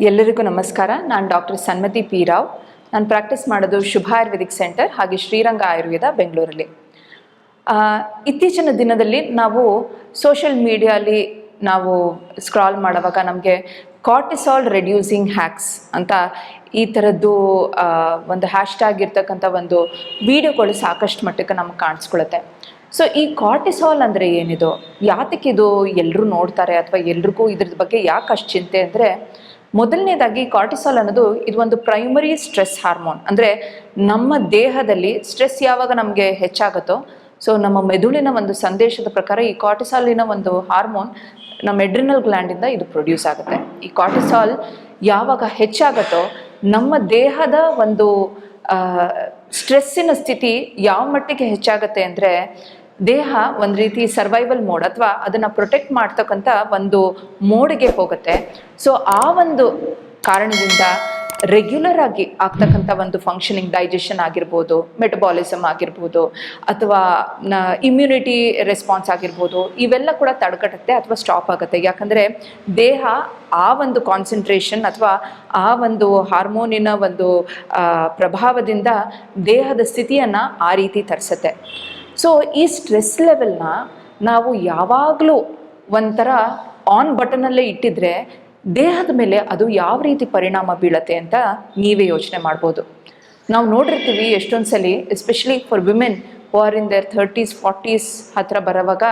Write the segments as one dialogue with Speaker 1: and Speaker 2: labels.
Speaker 1: ಎಲ್ಲರಿಗೂ ನಮಸ್ಕಾರ. ನಾನು ಡಾಕ್ಟರ್ ಸನ್ಮತಿ ಪಿ ರಾವ್. ನಾನು ಪ್ರಾಕ್ಟೀಸ್ ಮಾಡೋದು ಶುಭ ಆಯುರ್ವೇದಿಕ್ ಸೆಂಟರ್ ಹಾಗೆ ಶ್ರೀರಂಗ ಆಯುರ್ವೇದ ಬೆಂಗಳೂರಲ್ಲಿ. ಇತ್ತೀಚಿನ ದಿನದಲ್ಲಿ ನಾವು ಸೋಷಿಯಲ್ ಮೀಡಿಯಲ್ಲಿ ನಾವು ಸ್ಕ್ರಾಲ್ ಮಾಡುವಾಗ ನಮಗೆ ಕಾರ್ಟಿಸಾಲ್ ರೆಡ್ಯೂಸಿಂಗ್ ಹ್ಯಾಕ್ಸ್ ಅಂತ ಈ ಥರದ್ದು ಒಂದು ಹ್ಯಾಶ್ಟ್ಯಾಗ್ ಇರ್ತಕ್ಕಂಥ ಒಂದು ವಿಡಿಯೋಗಳು ಸಾಕಷ್ಟು ಮಟ್ಟಕ್ಕೆ ನಮ್ಗೆ ಕಾಣಿಸ್ಕೊಳುತ್ತೆ. ಸೊ ಈ ಕಾರ್ಟಿಸಾಲ್ ಅಂದರೆ ಏನಿದು, ಯಾತಕ್ಕಿದು ಎಲ್ಲರೂ ನೋಡ್ತಾರೆ ಅಥವಾ ಎಲ್ರಿಗೂ ಇದ್ರ ಬಗ್ಗೆ ಯಾಕೆ ಅಷ್ಟು ಚಿಂತೆ ಅಂದರೆ, ಮೊದಲನೇದಾಗಿ ಕಾರ್ಟಿಸಾಲ್ ಅನ್ನೋದು ಇದು ಒಂದು ಪ್ರೈಮರಿ ಸ್ಟ್ರೆಸ್ ಹಾರ್ಮೋನ್. ಅಂದರೆ ನಮ್ಮ ದೇಹದಲ್ಲಿ ಸ್ಟ್ರೆಸ್ ಯಾವಾಗ ನಮಗೆ ಹೆಚ್ಚಾಗುತ್ತೋ, ಸೊ ನಮ್ಮ ಮೆದುಳಿನ ಒಂದು ಸಂದೇಶದ ಪ್ರಕಾರ ಈ ಕಾರ್ಟಿಸಾಲಿನ ಒಂದು ಹಾರ್ಮೋನ್ ನಮ್ಮ ಎಡ್ರಿನಲ್ ಗ್ಲ್ಯಾಂಡಿಂದ ಇದು ಪ್ರೊಡ್ಯೂಸ್ ಆಗುತ್ತೆ. ಈ ಕಾರ್ಟಿಸಾಲ್ ಯಾವಾಗ ಹೆಚ್ಚಾಗುತ್ತೋ ನಮ್ಮ ದೇಹದ ಒಂದು ಸ್ಟ್ರೆಸ್ಸಿನ ಸ್ಥಿತಿ ಯಾವ ಮಟ್ಟಿಗೆ ಹೆಚ್ಚಾಗುತ್ತೆ ಅಂದರೆ, ದೇಹ ಒಂದು ರೀತಿ ಸರ್ವೈವಲ್ ಮೋಡ್ ಅಥವಾ ಅದನ್ನು ಪ್ರೊಟೆಕ್ಟ್ ಮಾಡ್ತಕ್ಕಂಥ ಒಂದು ಮೋಡ್ಗೆ ಹೋಗುತ್ತೆ. ಸೊ ಆ ಒಂದು ಕಾರಣದಿಂದ ರೆಗ್ಯುಲರ್ ಆಗಿ ಆಗ್ತಕ್ಕಂಥ ಒಂದು ಫಂಕ್ಷನಿಂಗ್, ಡೈಜೆಷನ್ ಆಗಿರ್ಬೋದು, ಮೆಟಬಾಲಿಸಮ್ ಆಗಿರ್ಬೋದು, ಅಥವಾ ಇಮ್ಯುನಿಟಿ ರೆಸ್ಪಾನ್ಸ್ ಆಗಿರ್ಬೋದು, ಇವೆಲ್ಲ ಕೂಡ ತಡೆಗಟ್ಟುತ್ತೆ ಅಥವಾ ಸ್ಟಾಪ್ ಆಗುತ್ತೆ. ಯಾಕಂದರೆ ದೇಹ ಆ ಒಂದು ಕಾನ್ಸಂಟ್ರೇಷನ್ ಅಥವಾ ಆ ಒಂದು ಹಾರ್ಮೋನಿನ ಒಂದು ಪ್ರಭಾವದಿಂದ ದೇಹದ ಸ್ಥಿತಿಯನ್ನು ಆ ರೀತಿ ತರಿಸುತ್ತೆ. ಸೊ ಈ ಸ್ಟ್ರೆಸ್ ಲೆವೆಲ್ನ ನಾವು ಯಾವಾಗಲೂ ಒಂಥರ ಆನ್ ಬಟನಲ್ಲೇ ಇಟ್ಟಿದ್ರೆ ದೇಹದ ಮೇಲೆ ಅದು ಯಾವ ರೀತಿ ಪರಿಣಾಮ ಬೀಳುತ್ತೆ ಅಂತ ನೀವೇ ಯೋಚನೆ ಮಾಡ್ಬೋದು. ನಾವು ನೋಡಿರ್ತೀವಿ ಎಷ್ಟೊಂದು ಸಲ, especially for women who are in their 30s 40s ಹತ್ರ ಬರೋವಾಗ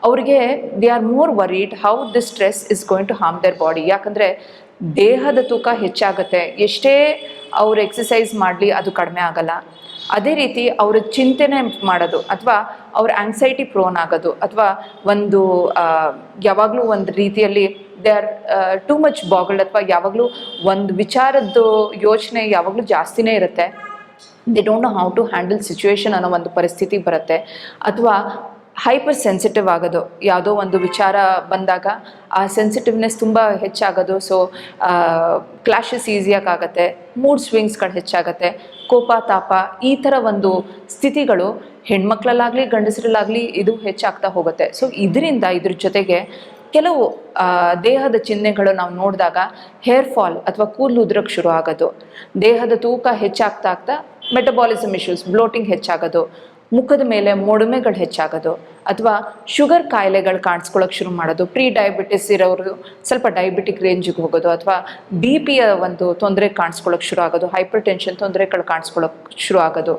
Speaker 1: ಅವ್ರಿಗೆ they are more worried how this stress is going to harm their body. ಯಾಕಂದರೆ ದೇಹದ ತೂಕ ಹೆಚ್ಚಾಗುತ್ತೆ, ಎಷ್ಟೇ ಅವ್ರು ಎಕ್ಸಸೈಸ್ ಮಾಡಲಿ ಅದು ಕಡಿಮೆ ಆಗಲ್ಲ. ಅದೇ ರೀತಿ ಅವ್ರ ಚಿಂತೆನೆ ಮಾಡೋದು ಅಥವಾ ಅವ್ರ ಆಂಗ್ಸೈಟಿ ಪ್ರೋನ್ ಆಗೋದು ಅಥವಾ ಒಂದು ಯಾವಾಗಲೂ ಒಂದು ರೀತಿಯಲ್ಲಿ they are too much boggled ಅಥವಾ ಯಾವಾಗಲೂ ಒಂದು ವಿಚಾರದ್ದು ಯೋಚನೆ ಯಾವಾಗಲೂ ಜಾಸ್ತಿನೇ ಇರುತ್ತೆ. They don't know how to handle situation ಅನ್ನೋ ಒಂದು ಪರಿಸ್ಥಿತಿ ಬರುತ್ತೆ. ಅಥವಾ ಹೈಪರ್ ಸೆನ್ಸಿಟಿವ್ ಆಗೋದು, ಯಾವುದೋ ಒಂದು ವಿಚಾರ ಬಂದಾಗ ಆ ಸೆನ್ಸಿಟಿವ್ನೆಸ್ ತುಂಬ ಹೆಚ್ಚಾಗೋದು. ಸೊ ಕ್ಲಾಶಸ್ ಈಸಿಯಾಗಿ ಆಗುತ್ತೆ, ಮೂಡ್ ಸ್ವಿಂಗ್ಸ್ಗಳು ಹೆಚ್ಚಾಗುತ್ತೆ, ಕೋಪ ತಾಪ ಈ ಥರ ಒಂದು ಸ್ಥಿತಿಗಳು ಹೆಣ್ಮಕ್ಳಲ್ಲಾಗಲಿ ಗಂಡಸರಲ್ಲಾಗಲಿ ಇದು ಹೆಚ್ಚಾಗ್ತಾ ಹೋಗುತ್ತೆ. ಸೊ ಇದ್ರ ಜೊತೆಗೆ ಕೆಲವು ದೇಹದ ಚಿಹ್ನೆಗಳು ನಾವು ನೋಡಿದಾಗ ಹೇರ್ ಫಾಲ್ ಅಥವಾ ಕೂದಲು ಉದ್ರಕ್ಕೆ ಶುರು ಆಗೋದು, ದೇಹದ ತೂಕ ಹೆಚ್ಚಾಗ್ತಾ ಮೆಟಬಾಲಿಸಮ್ ಇಶ್ಯೂಸ್, ಬ್ಲೋಟಿಂಗ್ ಹೆಚ್ಚಾಗೋದು, ಮುಖದ ಮೇಲೆ ಮೊಡಮೆಗಳು ಹೆಚ್ಚಾಗೋದು, ಅಥವಾ ಶುಗರ್ ಕಾಯಿಲೆಗಳು ಕಾಣಿಸ್ಕೊಳ್ಳೋಕೆ ಶುರು ಮಾಡೋದು, ಪ್ರೀ ಡಯಾಬಿಟಿಸ್ ಇರೋರು ಸ್ವಲ್ಪ ಡಯಾಬಿಟಿಕ್ ರೇಂಜಿಗೆ ಹೋಗೋದು, ಅಥವಾ ಬಿ ಪಿಯ ಒಂದು ತೊಂದರೆ ಕಾಣಿಸ್ಕೊಳ್ಳೋಕೆ ಶುರು ಆಗೋದು, ಹೈಪರ್ ಟೆನ್ಷನ್ ತೊಂದರೆಗಳು ಕಾಣಿಸ್ಕೊಳ್ಳೋಕೆ ಶುರು ಆಗೋದು.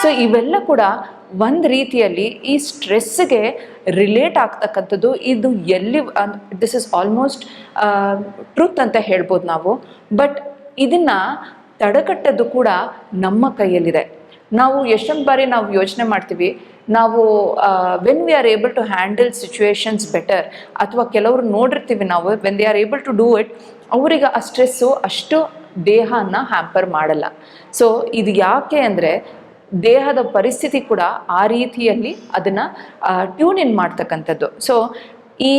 Speaker 1: ಸೊ ಇವೆಲ್ಲ ಕೂಡ ಒಂದು ರೀತಿಯಲ್ಲಿ ಈ ಸ್ಟ್ರೆಸ್ಗೆ ರಿಲೇಟ್ ಆಗ್ತಕ್ಕಂಥದ್ದು. ಇದು ಎಲ್ಲಿ ದಿಸ್ ಇಸ್ ಆಲ್ಮೋಸ್ಟ್ ಟ್ರೂತ್ ಅಂತ ಹೇಳ್ಬೋದು ನಾವು. ಬಟ್ ಇದನ್ನು ತಡೆಗಟ್ಟೋದು ಕೂಡ ನಮ್ಮ ಕೈಯಲ್ಲಿದೆ. ನಾವು ಎಷ್ಟೊಂದು ಬಾರಿ ನಾವು ಯೋಚನೆ ಮಾಡ್ತೀವಿ, ನಾವು when we are able to handle situations better, ಅಥವಾ ಕೆಲವರು ನೋಡಿರ್ತೀವಿ ನಾವು when they are able to do it, ಅವರಿಗೆ ಆ ಸ್ಟ್ರೆಸ್ಸು ಅಷ್ಟು ದೇಹನ ಹ್ಯಾಂಪರ್ ಮಾಡಲ್ಲ. ಸೊ ಇದು ಯಾಕೆ ಅಂದರೆ ದೇಹದ ಪರಿಸ್ಥಿತಿ ಕೂಡ ಆ ರೀತಿಯಲ್ಲಿ ಅದನ್ನು ಟ್ಯೂನ್ ಇನ್ ಮಾಡ್ತಕ್ಕಂಥದ್ದು. ಸೊ ಈ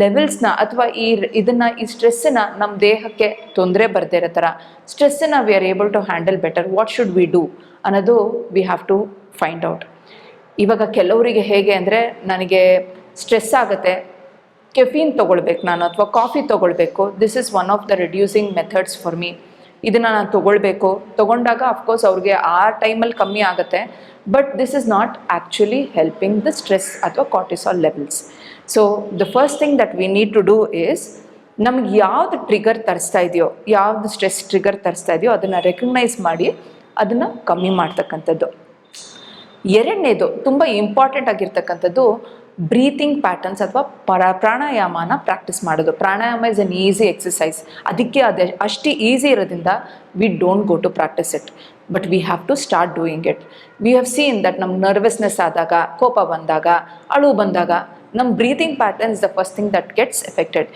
Speaker 1: ಲೆವೆಲ್ಸ್ನ ಅಥವಾ ಈ ಸ್ಟ್ರೆಸ್ಸನ್ನು ನಮ್ಮ ದೇಹಕ್ಕೆ ತೊಂದರೆ ಬರ್ದೇ ಇರೋ ಥರ ಸ್ಟ್ರೆಸ್ಸನ್ನು we are able to handle better. What should we do ಅನ್ನೋದು we have to find out. ಇವಾಗ ಕೆಲವರಿಗೆ ಹೇಗೆ ಅಂದರೆ, ನನಗೆ ಸ್ಟ್ರೆಸ್ ಆಗುತ್ತೆ, ಕೆಫೀನ್ ತೊಗೊಳ್ಬೇಕು ನಾನು ಅಥವಾ ಕಾಫಿ ತೊಗೊಳ್ಬೇಕು, this is one of the reducing methods for me. ಇದನ್ನು ನಾನು ತೊಗೊಂಡಾಗ ಅಫ್ಕೋರ್ಸ್ ಅವ್ರಿಗೆ ಆ ಟೈಮಲ್ಲಿ ಕಮ್ಮಿ ಆಗುತ್ತೆ, but this is not actually helping the stress ಅಥವಾ cortisol levels. So the first thing that we need to do is, ನಮ್ಗೆ ಯಾವ್ದು ಟ್ರಿಗರ್ ತರಿಸ್ತಾ ಇದೆಯೋ, ಯಾವ್ದು ಸ್ಟ್ರೆಸ್ ಟ್ರಿಗರ್ ತರಿಸ್ತಾ ಇದೆಯೋ ಅದನ್ನು ರೆಕಗ್ನೈಸ್ ಮಾಡಿ ಅದನ್ನು ಕಮ್ಮಿ ಮಾಡ್ತಕ್ಕಂಥದ್ದು. ಎರಡನೇದು ತುಂಬ ಇಂಪಾರ್ಟೆಂಟ್ ಆಗಿರ್ತಕ್ಕಂಥದ್ದು ಬ್ರೀತಿಂಗ್ ಪ್ಯಾಟರ್ನ್ಸ್ ಅಥವಾ ಪ್ರಾಣಾಯಾಮನ ಪ್ರಾಕ್ಟೀಸ್ ಮಾಡೋದು. Pranayama is an easy exercise. ಅದಕ್ಕೆ ಅಷ್ಟು ಈಸಿ ಇರೋದ್ರಿಂದ we don't go to practice it, but we have to start doing it. We have seen that ನಮ್ಮ ನರ್ವಸ್ನೆಸ್ ಆದಾಗ, ಕೋಪ ಬಂದಾಗ, ಅಳು ಬಂದಾಗ ನಮ್ಮ breathing pattern is the first thing that gets affected.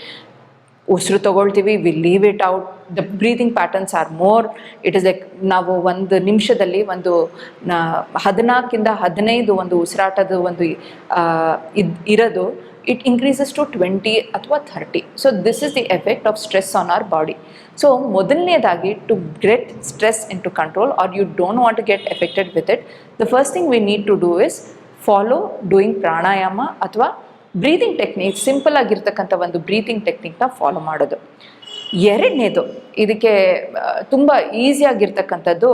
Speaker 1: ಉಸಿರು ತೊಗೊಳ್ತೀವಿ, we leave it out. The breathing patterns are more, it is like ನಾವು ಒಂದು ನಿಮಿಷದಲ್ಲಿ ಒಂದು 14 15 ಒಂದು ಉಸಿರಾಟದ ಒಂದು ಇರೋದು, ಇಟ್ ಇನ್ಕ್ರೀಸಸ್ ಟು 20 ಅಥವಾ 30. So this is the effect of stress on our body. So ಮೊದಲನೇದಾಗಿ, to get stress into control are you don't want to get affected with it, the first thing we need to do is follow doing pranayama ಅಥವಾ breathing technique. Simple ಆಗಿರ್ತಕ್ಕಂಥ ಒಂದು breathing ಟೆಕ್ನಿಕ್ನ follow ಮಾಡೋದು. ಎರಡನೇದು ಇದಕ್ಕೆ ತುಂಬ ಈಸಿಯಾಗಿರ್ತಕ್ಕಂಥದ್ದು,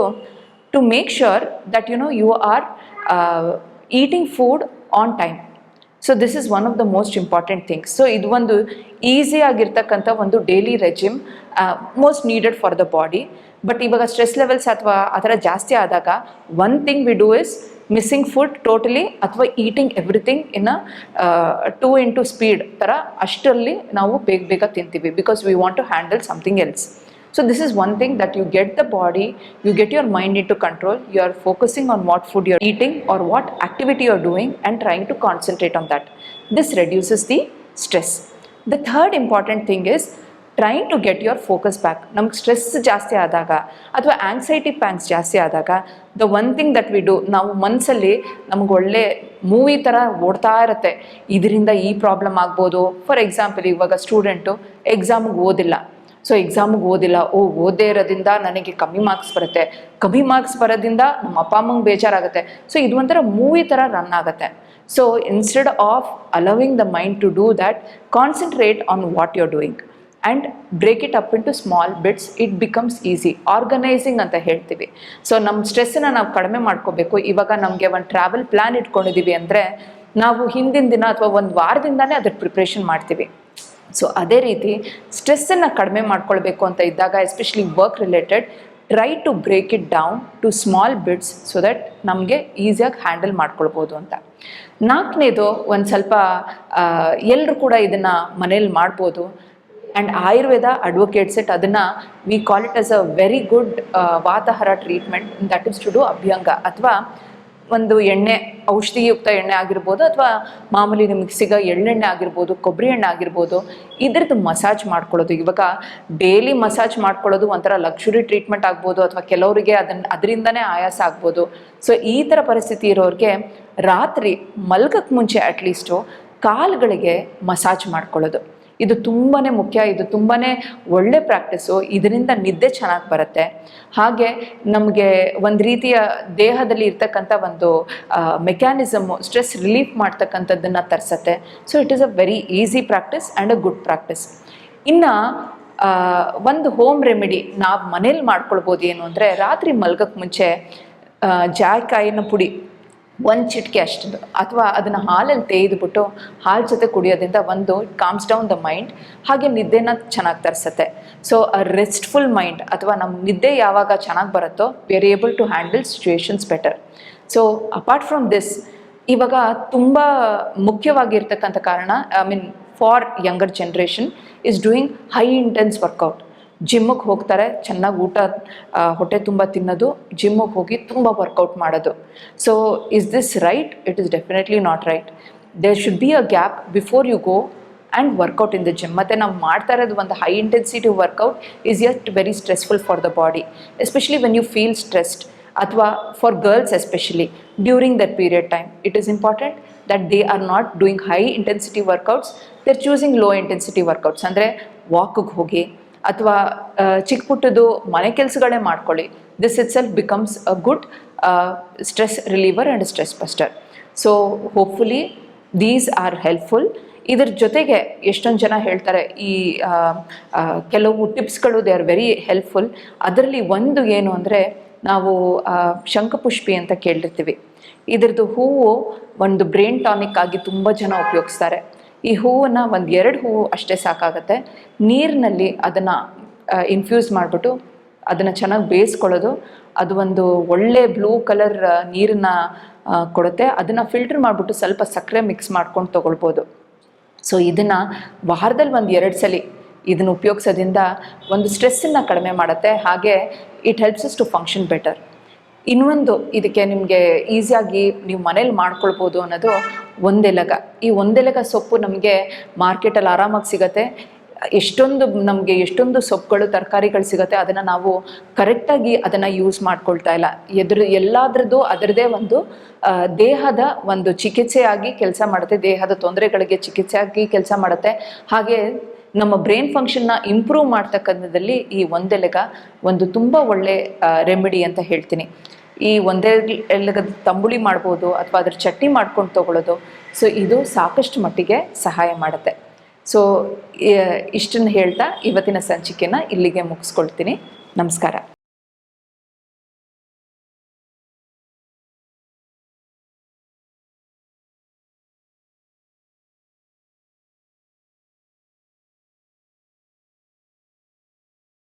Speaker 1: to make sure that you are eating food on time. So this is one of the most important things. So ಇದು ಒಂದು ಈಸಿಯಾಗಿರ್ತಕ್ಕಂಥ ಒಂದು daily regime, most needed for the body. But ಇವಾಗ ಸ್ಟ್ರೆಸ್ ಲೆವೆಲ್ಸ್ ಅಥವಾ ಆ ಥರ ಜಾಸ್ತಿ ಆದಾಗ one thing we do is missing food totally, ಅಥವಾ eating everything in 2x speed ಥರ, ಅಷ್ಟರಲ್ಲಿ ನಾವು ಬೇಗ ತಿಂತೀವಿ, because we want to handle something else. So this is one thing that you get the body, you get your mind into control, you are focusing on what food you are eating or what activity you are doing and trying to concentrate on that. This reduces the stress. The third important thing is trying to get your focus back. ನಮ್ಗೆ stress ಜಾಸ್ತಿ ಆದಾಗ ಅಥವಾ anxiety ಪ್ಯಾಂಗ್ಸ್ ಜಾಸ್ತಿ ಆದಾಗ the one thing that we do, ನಾವು ಮನಸ್ಸಲ್ಲಿ ನಮ್ಗೆ ಒಳ್ಳೆ ಮೂವಿ ಥರ ಓಡ್ತಾ ಇರುತ್ತೆ, ಇದರಿಂದ ಈ ಪ್ರಾಬ್ಲಮ್ ಆಗ್ಬೋದು. ಫಾರ್ ಎಕ್ಸಾಂಪಲ್, ಇವಾಗ ಸ್ಟೂಡೆಂಟು ಎಕ್ಸಾಮಿಗೆ ಓದಿಲ್ಲ, ಸೊ ಎಕ್ಸಾಮಿಗೆ ಓದೇ ಇರೋದ್ರಿಂದ ನನಗೆ ಕಮ್ಮಿ ಮಾರ್ಕ್ಸ್ ಬರೋದ್ರಿಂದ ನಮ್ಮ ಅಪ್ಪ ಅಮ್ಮಂಗೆ ಬೇಜಾರಾಗುತ್ತೆ. ಸೊ ಇದು ಒಂಥರ ಮೂವಿ ಥರ ರನ್ ಆಗುತ್ತೆ. So instead of allowing the mind to do that, concentrate on what you are doing and break it up into small bits. It becomes easy. Organising ಅಂತ ಹೇಳ್ತೀವಿ. ಸೊ ನಮ್ಮ ಸ್ಟ್ರೆಸ್ಸನ್ನು ನಾವು ಕಡಿಮೆ ಮಾಡ್ಕೋಬೇಕು. ಇವಾಗ ನಮಗೆ ಒಂದು ಟ್ರಾವೆಲ್ ಪ್ಲ್ಯಾನ್ ಇಟ್ಕೊಂಡಿದ್ದೀವಿ ಅಂದರೆ ನಾವು ಹಿಂದಿನ ದಿನ ಅಥವಾ ಒಂದು ವಾರದಿಂದನೇ ಅದ್ರ ಪ್ರಿಪ್ರೇಷನ್ ಮಾಡ್ತೀವಿ. ಸೊ ಅದೇ ರೀತಿ ಸ್ಟ್ರೆಸ್ಸನ್ನು ಕಡಿಮೆ ಮಾಡ್ಕೊಳ್ಬೇಕು ಅಂತ ಇದ್ದಾಗ, especially work related, try to break it down to small bits so that ನಮಗೆ ಈಸಿಯಾಗಿ ಹ್ಯಾಂಡಲ್ ಮಾಡ್ಕೊಳ್ಬೋದು ಅಂತ. ನಾಲ್ಕನೇದು, ಒಂದು ಸ್ವಲ್ಪ ಎಲ್ಲರೂ ಕೂಡ ಇದನ್ನು ಮನೇಲಿ ಮಾಡ್ಬೋದು. ಆ್ಯಂಡ್ ಆಯುರ್ವೇದ ಅಡ್ವೊಕೇಟ್ಸ್ ಇಟ್, ಅದನ್ನು we call it as a very good vatahara treatment. That is to do abhyanga, ಅಥವಾ ಒಂದು ಎಣ್ಣೆ, ಔಷಧಿಯುಕ್ತ ಎಣ್ಣೆ ಆಗಿರ್ಬೋದು, ಅಥವಾ ಮಾಮೂಲಿ ನಿಮಗೆ ಸಿಗೋ ಎಳ್ಳೆಣ್ಣೆ ಆಗಿರ್ಬೋದು, ಕೊಬ್ಬರಿ ಎಣ್ಣೆ ಆಗಿರ್ಬೋದು, ಇದ್ರದ್ದು ಮಸಾಜ್ ಮಾಡ್ಕೊಳ್ಳೋದು. ಇವಾಗ ಡೈಲಿ ಮಸಾಜ್ ಮಾಡ್ಕೊಳ್ಳೋದು ಒಂಥರ ಲಕ್ಸುರಿ ಟ್ರೀಟ್ಮೆಂಟ್ ಆಗ್ಬೋದು, ಅಥವಾ ಕೆಲವರಿಗೆ ಅದರಿಂದನೇ ಆಯಾಸ ಆಗ್ಬೋದು. ಸೊ ಈ ಥರ ಪರಿಸ್ಥಿತಿ ಇರೋರಿಗೆ ರಾತ್ರಿ ಮಲ್ಗಕ್ಕೆ ಮುಂಚೆ ಅಟ್ಲೀಸ್ಟು ಕಾಲುಗಳಿಗೆ ಮಸಾಜ್ ಮಾಡ್ಕೊಳ್ಳೋದು, ಇದು ತುಂಬಾ ಮುಖ್ಯ. ಇದು ತುಂಬಾ ಒಳ್ಳೆ ಪ್ರಾಕ್ಟೀಸು. ಇದರಿಂದ ನಿದ್ದೆ ಚೆನ್ನಾಗಿ ಬರುತ್ತೆ. ಹಾಗೆ ನಮಗೆ ಒಂದು ರೀತಿಯ ದೇಹದಲ್ಲಿ ಇರ್ತಕ್ಕಂಥ ಒಂದು ಮೆಕ್ಯಾನಿಸಮು ಸ್ಟ್ರೆಸ್ ರಿಲೀಫ್ ಮಾಡ್ತಕ್ಕಂಥದ್ದನ್ನು ತರಿಸತ್ತೆ. So it is a very easy practice and a good practice. ಇನ್ನು ಒಂದು ಹೋಮ್ ರೆಮಿಡಿ ನಾವು ಮನೇಲಿ ಮಾಡ್ಕೊಳ್ಬೋದು ಏನು ಅಂದರೆ, ರಾತ್ರಿ ಮಲ್ಗಕ್ಕೆ ಮುಂಚೆ ಜಾಯಿಕಾಯಿನ ಪುಡಿ ಒಂದು ಚಿಟಿಕೆ ಅಷ್ಟು, ಅಥವಾ ಅದನ್ನು ಹಾಲಲ್ಲಿ ತೆಗೆದುಬಿಟ್ಟು ಹಾಲು ಜೊತೆ ಕುಡಿಯೋದ್ರಿಂದ ಒಂದು ಕಾಮ್ಸ್ ಡೌನ್ ದ ಮೈಂಡ್, ಹಾಗೆ ನಿದ್ದೆನ ಚೆನ್ನಾಗಿ ತರಿಸುತ್ತೆ. ಸೊ ಅ ರೆಸ್ಟ್ಫುಲ್ ಮೈಂಡ್, ಅಥವಾ ನಮ್ಮ ನಿದ್ದೆ ಯಾವಾಗ ಚೆನ್ನಾಗಿ ಬರುತ್ತೋ we are able to handle situations better. So apart from this, ಇವಾಗ ತುಂಬ ಮುಖ್ಯವಾಗಿರ್ತಕ್ಕಂಥ ಕಾರಣ, I mean for younger generation, is doing high intense workout. ಜಿಮ್ಮಿಗೆ ಹೋಗ್ತಾರೆ, ಚೆನ್ನಾಗಿ ಊಟ ಹೊಟ್ಟೆ ತುಂಬ ತಿನ್ನೋದು, ಜಿಮ್ಮಿಗೆ ಹೋಗಿ ತುಂಬ ವರ್ಕೌಟ್ ಮಾಡೋದು. So is this right? It is definitely not right. There should be a gap before you go and workout in the gym. ಮತ್ತು ನಾವು ಮಾಡ್ತಾ ಇರೋದು ಒಂದು high intensity workout is yet very stressful for the body, especially when you feel stressed, ಅಥವಾ for girls especially during that period time. It is important that they are not doing high intensity workouts, they're choosing low intensity workouts. ಅಂದರೆ ವಾಕಿಗೆ ಹೋಗಿ ಅಥವಾ ಚಿಕ್ಕ ಪುಟ್ಟದು ಮನೆ ಕೆಲಸಗಳೇ ಮಾಡ್ಕೊಳ್ಳಿ. This it self becomes a good stress reliever and stress buster. So hopefully these are helpful. ಇದ್ರ ಜೊತೆಗೆ ಎಷ್ಟೊಂದು ಜನ ಹೇಳ್ತಾರೆ ಈ ಕೆಲವು ಟಿಪ್ಸ್ಗಳು ದೇ ಆರ್ ವೆರಿ ಹೆಲ್ಪ್ಫುಲ್. ಅದರಲ್ಲಿ ಒಂದು ಏನು ಅಂದರೆ, ನಾವು ಶಂಖಪುಷ್ಪಿ ಅಂತ ಕೇಳಿರ್ತೀವಿ. ಇದರದ್ದು ಹೂವು ಒಂದು ಬ್ರೈನ್ ಟಾನಿಕ್ ಆಗಿ ತುಂಬ ಜನ ಉಪಯೋಗಿಸ್ತಾರೆ. ಈ ಹೂವನ್ನು 1-2 ಹೂವು ಅಷ್ಟೇ ಸಾಕಾಗತ್ತೆ. ನೀರಿನಲ್ಲಿ ಅದನ್ನು ಇನ್ಫ್ಯೂಸ್ ಮಾಡಿಬಿಟ್ಟು ಅದನ್ನು ಚೆನ್ನಾಗಿ ಬೇಯಿಸ್ಕೊಳ್ಳೋದು. ಅದು ಒಂದು ಒಳ್ಳೆ ಬ್ಲೂ ಕಲರ್ ನೀರನ್ನು ಕೊಡುತ್ತೆ. ಅದನ್ನು ಫಿಲ್ಟರ್ ಮಾಡಿಬಿಟ್ಟು ಸ್ವಲ್ಪ ಸಕ್ಕರೆ ಮಿಕ್ಸ್ ಮಾಡ್ಕೊಂಡು ತೊಗೊಳ್ಬೋದು. ಸೊ ಇದನ್ನು ವಾರದಲ್ಲಿ 1-2 ಸಲ ಇದನ್ನು ಉಪಯೋಗಿಸೋದ್ರಿಂದ ಒಂದು ಸ್ಟ್ರೆಸ್ಸನ್ನು ಕಡಿಮೆ ಮಾಡುತ್ತೆ. ಹಾಗೆ it helps us to function better. ಇನ್ನೊಂದು ಇದಕ್ಕೆ ನಿಮಗೆ ಈಸಿಯಾಗಿ ನೀವು ಮನೇಲಿ ಮಾಡ್ಕೊಳ್ಬೋದು ಅನ್ನೋದು ಒಂದೆಲಗ. ಈ ಒಂದೆಲಗ ಸೊಪ್ಪು ನಮಗೆ ಮಾರ್ಕೆಟಲ್ಲಿ ಆರಾಮಾಗಿ ಸಿಗುತ್ತೆ. ಎಷ್ಟೊಂದು ಸೊಪ್ಪುಗಳು, ತರಕಾರಿಗಳು ಸಿಗುತ್ತೆ. ಅದನ್ನು ನಾವು ಕರೆಕ್ಟಾಗಿ ಅದನ್ನು ಯೂಸ್ ಮಾಡ್ಕೊಳ್ತಾ ಇಲ್ಲ. ಎಲ್ಲದ್ರದ್ದು ಅದರದೇ ಒಂದು ದೇಹದ ಒಂದು ಚಿಕಿತ್ಸೆಯಾಗಿ ಕೆಲಸ ಮಾಡುತ್ತೆ, ದೇಹದ ತೊಂದರೆಗಳಿಗೆ ಚಿಕಿತ್ಸೆಯಾಗಿ ಕೆಲಸ ಮಾಡುತ್ತೆ. ಹಾಗೆ ನಮ್ಮ ಬ್ರೈನ್ ಫಂಕ್ಷನ್ನ ಇಂಪ್ರೂವ್ ಮಾಡ್ತಕ್ಕಂಥದ್ದಲ್ಲಿ ಈ ಒಂದೆಲಗ ಒಂದು ತುಂಬ ಒಳ್ಳೆ ರೆಮಿಡಿ ಅಂತ ಹೇಳ್ತೀನಿ. ಈ ಒಂದೆಲಗದ ತಂಬುಳಿ ಮಾಡ್ಬೋದು, ಅಥವಾ ಅದ್ರ ಚಟ್ನಿ ಮಾಡ್ಕೊಂಡು ತೊಗೊಳ್ಳೋದು. ಸೊ ಇದು ಸಾಕಷ್ಟು ಮಟ್ಟಿಗೆ ಸಹಾಯ ಮಾಡುತ್ತೆ. ಸೊ ಇಷ್ಟನ್ನು ಹೇಳ್ತಾ ಇವತ್ತಿನ ಸಂಚಿಕೆನ ಇಲ್ಲಿಗೆ ಮುಗಿಸ್ಕೊಳ್ತೀನಿ. ನಮಸ್ಕಾರ.